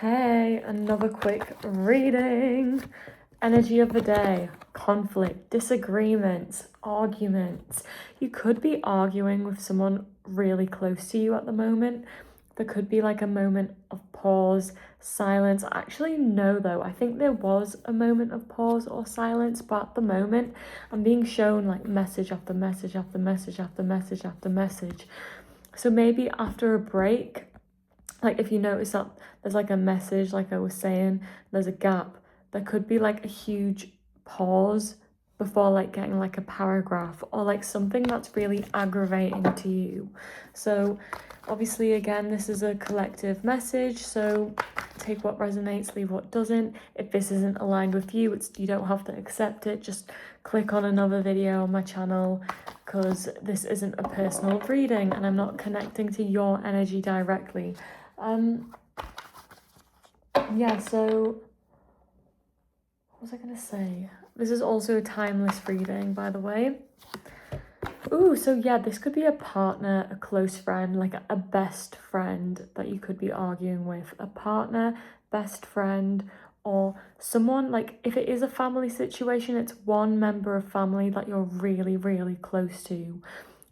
Hey, another quick reading. Energy of the day, conflict, disagreements, arguments. You could be arguing with someone really close to you at the moment. There could be like a moment of pause, silence. Actually, no, though. I think there was a moment of pause or silence, but at the moment, I'm being shown like message after message after message after message after message. So maybe after a break, like if you notice that there's like a message, like I was saying, there's a gap, there could be like a huge pause before like getting like a paragraph or like something that's really aggravating to you. So obviously, again, this is a collective message, so take what resonates, leave what doesn't. If this isn't aligned with you, you don't have to accept it. Just click on another video on my channel, because this isn't a personal reading and I'm not connecting to your energy directly. Yeah, so what was I gonna say? This is also a timeless reading, by the way. Ooh, so yeah, this could be a partner, a close friend, like a best friend that you could be arguing with. A partner, best friend, or someone, like if it is a family situation, it's one member of family that you're really, really close to.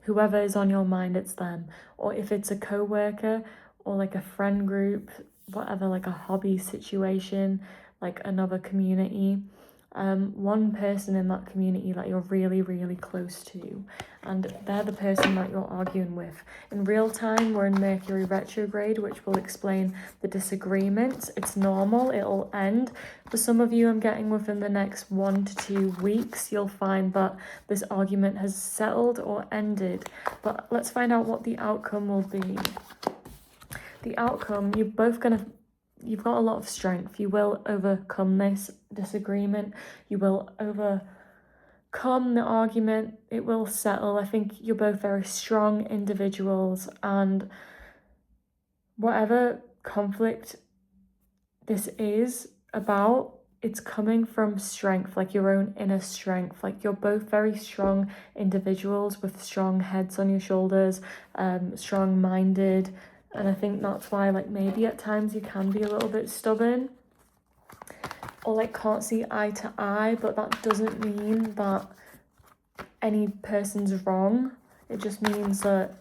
Whoever is on your mind, it's them. Or if it's a co-worker or like a friend group, whatever, like a hobby situation, like another community, one person in that community that you're really, really close to, and they're the person that you're arguing with. In real time, we're in Mercury retrograde, which will explain the disagreements. It's normal, it'll end. For some of you, I'm getting within the next 1 to 2 weeks, you'll find that this argument has settled or ended. But let's find out what the outcome will be. The outcome, you've got a lot of strength. You will overcome this disagreement. You will overcome the argument. It will settle. I think you're both very strong individuals, and whatever conflict this is about, it's coming from strength, like your own inner strength. Like you're both very strong individuals with strong heads on your shoulders, strong-minded. And I think that's why, like, maybe at times you can be a little bit stubborn or like can't see eye to eye, but that doesn't mean that any person's wrong. It just means that,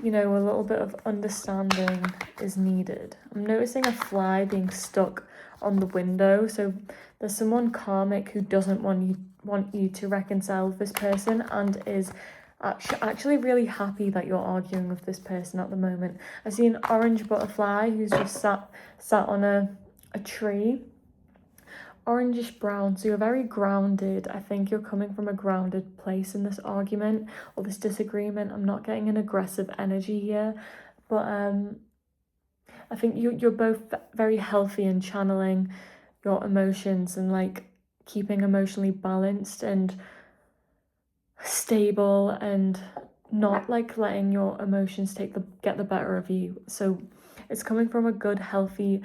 you know, a little bit of understanding is needed. I'm noticing a fly being stuck on the window, so there's someone karmic who doesn't want you to reconcile with this person and is actually really happy that you're arguing with this person at the moment. I see an orange butterfly who's just sat on a tree, orangish brown, so you're very grounded. I think you're coming from a grounded place in this argument or this disagreement. I'm not getting an aggressive energy here, but I think you're both very healthy in channeling your emotions and like keeping emotionally balanced and stable and not like letting your emotions get the better of you. So it's coming from a good, healthy,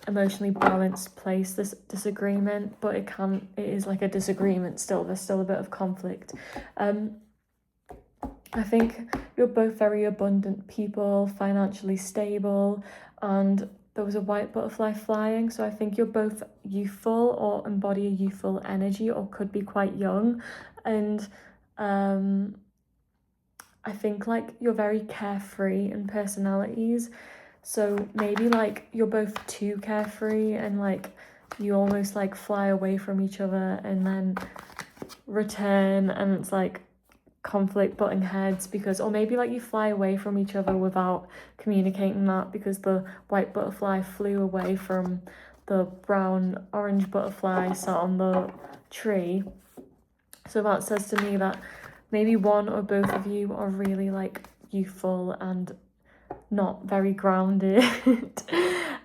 emotionally balanced place, this disagreement, but it is like a disagreement still. There's still a bit of conflict. I think you're both very abundant people, financially stable, and there was a white butterfly flying, so I think you're both youthful or embody a youthful energy or could be quite young. And I think like you're very carefree in personalities, so maybe like you're both too carefree and like you almost like fly away from each other and then return, and it's like conflict, butting heads, because, or maybe like you fly away from each other without communicating that, because the white butterfly flew away from the brown orange butterfly sat on the tree. So that says to me that maybe one or both of you are really like youthful and not very grounded. But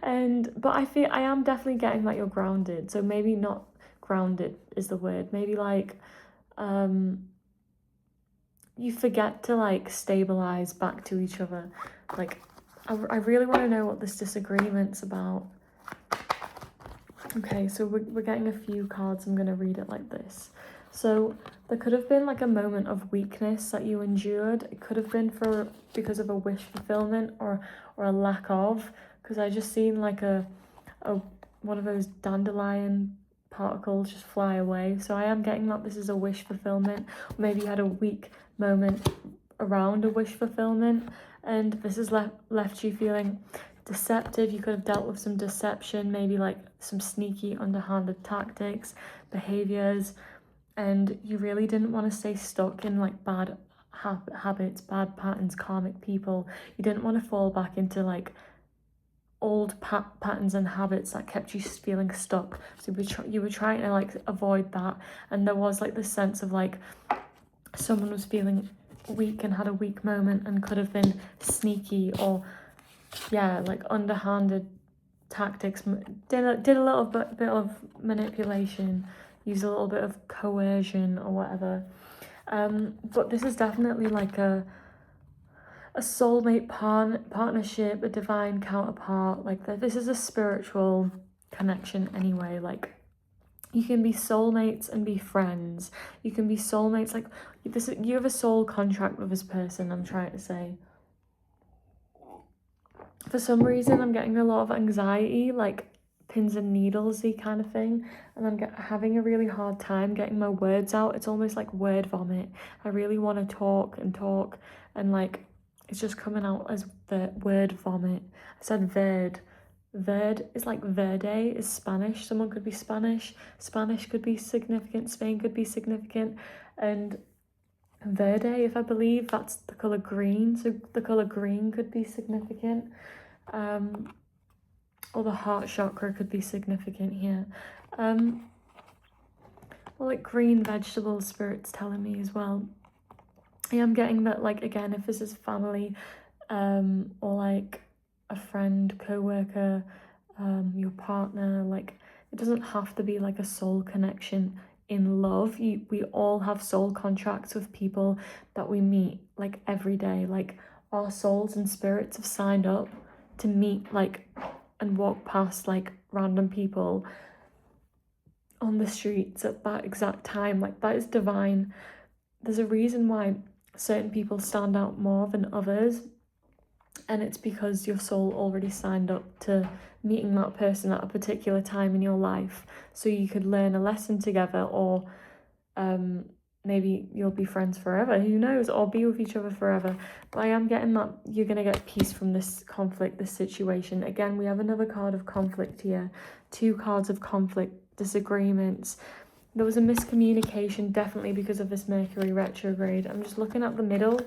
I am definitely getting that you're grounded, so maybe not grounded is the word, maybe like you forget to like stabilize back to each other. Like I really want to know what this disagreement's about. Okay, so we're getting a few cards. I'm gonna read it like this. So there could have been like a moment of weakness that you endured. It could have been because of a wish fulfillment or a lack of, because I just seen like a one of those dandelion particles just fly away. So I am getting that this is a wish fulfillment. Maybe you had a weak moment around a wish fulfillment, and this has left you feeling deceptive. You could have dealt with some deception, maybe like some sneaky underhanded tactics, behaviors, and you really didn't want to stay stuck in like bad habits, bad patterns, karmic people. You didn't want to fall back into like old patterns and habits that kept you feeling stuck. So you were trying to like avoid that, and there was like this sense of like someone was feeling weak and had a weak moment and could have been sneaky or like underhanded tactics, did a little bit of manipulation, use a little bit of coercion or whatever. But this is definitely like a soulmate partnership, a divine counterpart. Like this is a spiritual connection anyway. Like you can be soulmates and be friends. You can be soulmates. Like this, you have a soul contract with this person. I'm trying to say. For some reason, I'm getting a lot of anxiety, like pins and needles-y kind of thing, and I'm having a really hard time getting my words out. It's almost like word vomit. I really want to talk, and like it's just coming out as the word vomit. I said verd. Verd is like verde is Spanish. Someone could be Spanish. Spanish could be significant. Spain could be significant. And verde, if I believe, that's the colour green. So the colour green could be significant. Or the heart chakra could be significant here. Well, like green vegetable spirit's telling me as well. I am getting that, like, again, if this is family, or like a friend, co-worker, your partner, like it doesn't have to be like a soul connection in love. We all have soul contracts with people that we meet like every day. Like our souls and spirits have signed up to meet like and walk past like random people on the streets at that exact time. Like that is divine. There's a reason why certain people stand out more than others, and it's because your soul already signed up to meeting that person at a particular time in your life, so you could learn a lesson together, or maybe you'll be friends forever, who knows, or be with each other forever. But I am getting that you're going to get peace from this conflict, this situation. Again, we have another card of conflict here, 2 cards of conflict, disagreements. There was a miscommunication, definitely because of this Mercury retrograde. I'm just looking at the middle,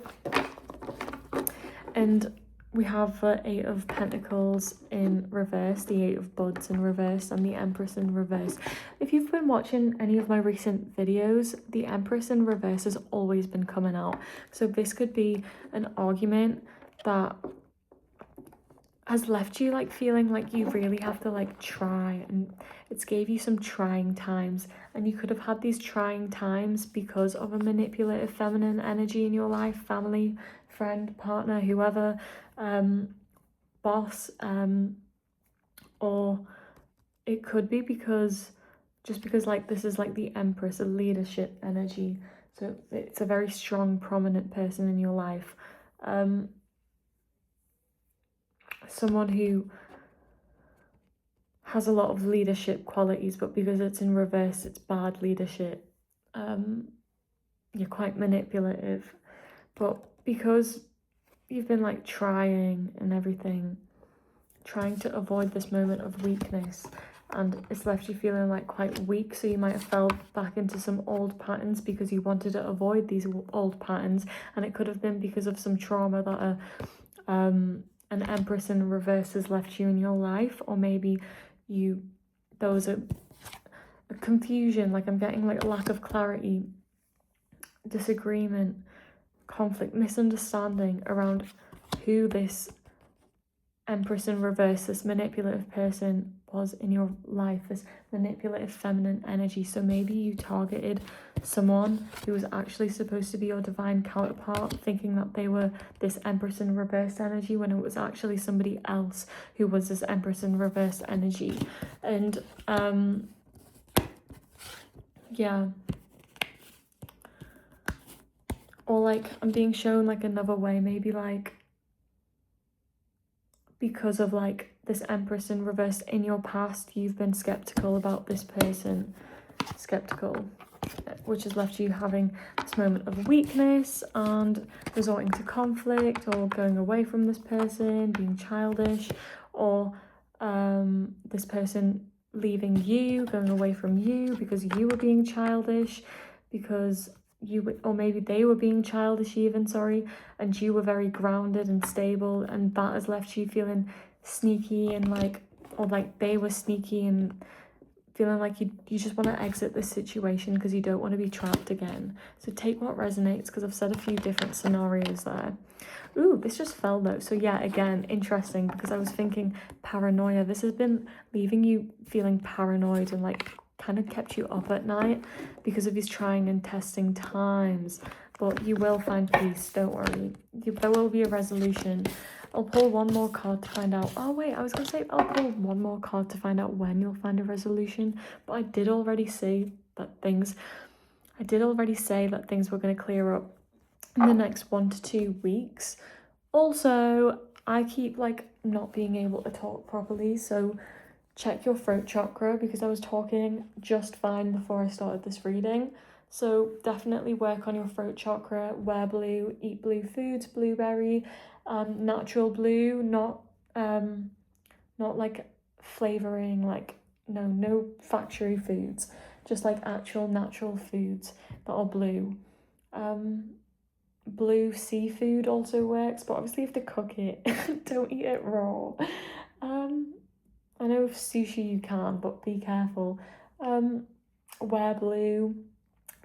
and we have the 8 of Pentacles in reverse, the 8 of Buds in reverse, and the Empress in reverse. If you've been watching any of my recent videos, the Empress in reverse has always been coming out. So this could be an argument that has left you like feeling like you really have to like try, and it's gave you some trying times, and you could have had these trying times because of a manipulative feminine energy in your life, family, friend, partner, whoever, boss, or it could be because like this is like the Empress, a leadership energy, so it's a very strong, prominent person in your life, someone who has a lot of leadership qualities, but because it's in reverse, it's bad leadership. You're quite manipulative, but because you've been like trying and everything, trying to avoid this moment of weakness, and it's left you feeling like quite weak, so you might have fell back into some old patterns because you wanted to avoid these old patterns, and it could have been because of some trauma that an Empress in reverse has left you in your life, or maybe there was a confusion, like I'm getting like a lack of clarity, disagreement, conflict, misunderstanding around who this Empress in reverse, this manipulative person was in your life, this manipulative feminine energy. So maybe you targeted someone who was actually supposed to be your divine counterpart, thinking that they were this Empress in reverse energy, when it was actually somebody else who was this Empress in reverse energy. And yeah, or like I'm being shown like another way, maybe like because of like this Empress in reverse, in your past, you've been skeptical about this person. Skeptical, which has left you having this moment of weakness and resorting to conflict or going away from this person, being childish, or this person leaving you, going away from you because you were being childish, because or maybe they were being childish even, sorry, and you were very grounded and stable, and that has left you feeling sneaky and like, or like they were sneaky and feeling like you just want to exit this situation because you don't want to be trapped again. So take what resonates, because I've said a few different scenarios there. Ooh, this just fell though. So yeah, again, interesting, because I was thinking paranoia. This has been leaving you feeling paranoid and like kind of kept you up at night because of these trying and testing times. But you will find peace, don't worry. There will be a resolution. I'll pull one more card to find out. Oh wait, I was gonna say I'll pull one more card to find out when you'll find a resolution, but I did already say that things were gonna clear up in the next 1 to 2 weeks. Also, I keep like not being able to talk properly, so check your throat chakra, because I was talking just fine before I started this reading. So definitely work on your throat chakra, wear blue, eat blue foods, blueberry, natural blue, not like flavoring, like no factory foods, just like actual natural foods that are blue. Blue seafood also works, but obviously you have to cook it. Don't eat it raw. I know with sushi you can, but be careful. Wear blue,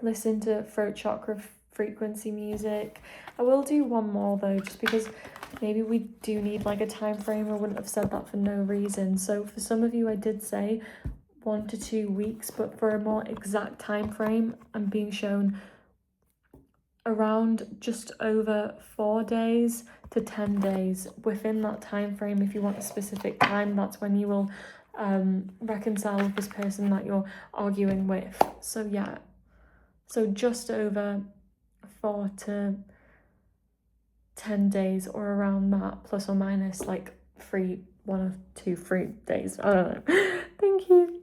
listen to throat chakra frequency music. I will do one more though, just because maybe we do need like a time frame. I wouldn't have said that for no reason. So for some of you I did say 1 to 2 weeks, but for a more exact time frame, I'm being shown around just over 4 days to 10 days. Within that time frame, if you want a specific time, that's when you will reconcile with this person that you're arguing with. So yeah, so just over 4 to 10 days, or around that, plus or minus like 1 or 2, 3 days. I don't know. Thank you.